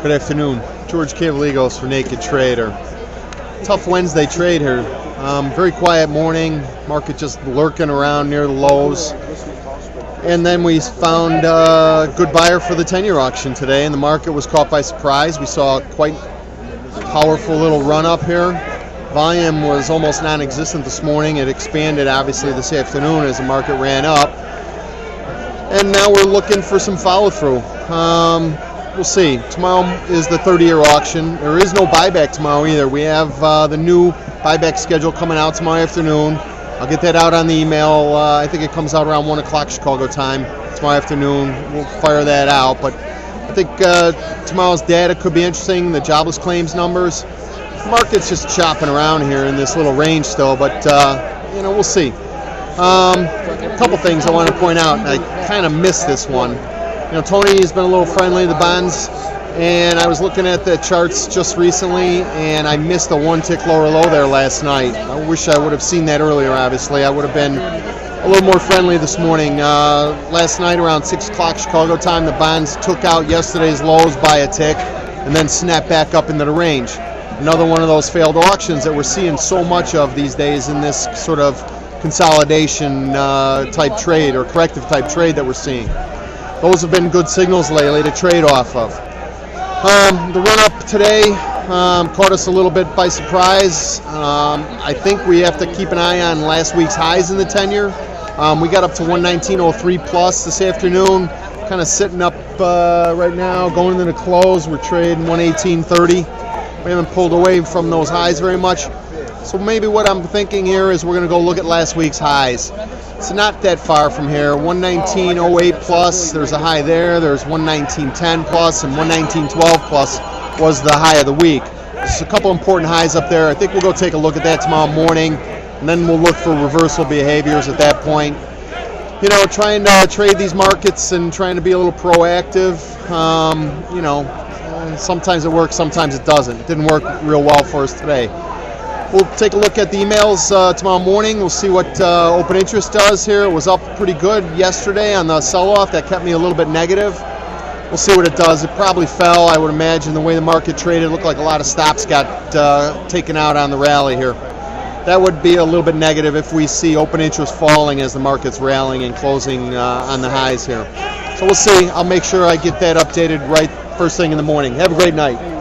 Good afternoon. George Cavaligos for Naked Trader. Tough Wednesday trade here. Very quiet morning. Market just lurking around near the lows. And then we found a good buyer for the 10-year auction today, and the market was caught by surprise. We saw a quite powerful little run up here. Volume was almost non-existent this morning. It expanded obviously this afternoon as the market ran up. And now we're looking for some follow-through. We'll see. Tomorrow is the 30-year auction. There is no buyback tomorrow either. We have the new buyback schedule coming out tomorrow afternoon. I'll get that out on the email. I think it comes out around 1 o'clock Chicago time tomorrow afternoon. We'll fire that out. But I think tomorrow's data could be interesting, the jobless claims numbers. The market's just chopping around here in this little range still, but we'll see. A couple things I want to point out. I kind of missed this one. Tony has been a little friendly to the bonds, and I was looking at the charts just recently, and I missed a one-tick lower low there last night. I wish I would have seen that earlier, obviously. I would have been a little more friendly this morning. Last night around 6 o'clock Chicago time, the bonds took out yesterday's lows by a tick and then snapped back up into the range. Another one of those failed auctions that we're seeing so much of these days in this sort of consolidation type trade or corrective type trade that we're seeing. Those have been good signals lately to trade off of. The run-up today caught us a little bit by surprise. I think we have to keep an eye on last week's highs in the 10-year. We got up to 119.03 plus this afternoon, kind of sitting up right now, going into the close. We're trading 118.30. We haven't pulled away from those highs very much. So maybe what I'm thinking here is we're going to go look at last week's highs. It's not that far from here. 119.08 plus, there's a high there. There's 119.10 plus, and 119.12 plus was the high of the week. There's a couple important highs up there. I think we'll go take a look at that tomorrow morning, and then we'll look for reversal behaviors at that point. Trying to trade these markets and trying to be a little proactive. Sometimes it works, sometimes it doesn't. It didn't work real well for us today. We'll take a look at the emails tomorrow morning. We'll see what open interest does here. It was up pretty good yesterday on the sell-off. That kept me a little bit negative. We'll see what it does. It probably fell, I would imagine. The way the market traded, it looked like a lot of stops got taken out on the rally here. That would be a little bit negative if we see open interest falling as the market's rallying and closing on the highs here. So we'll see. I'll make sure I get that updated right first thing in the morning. Have a great night.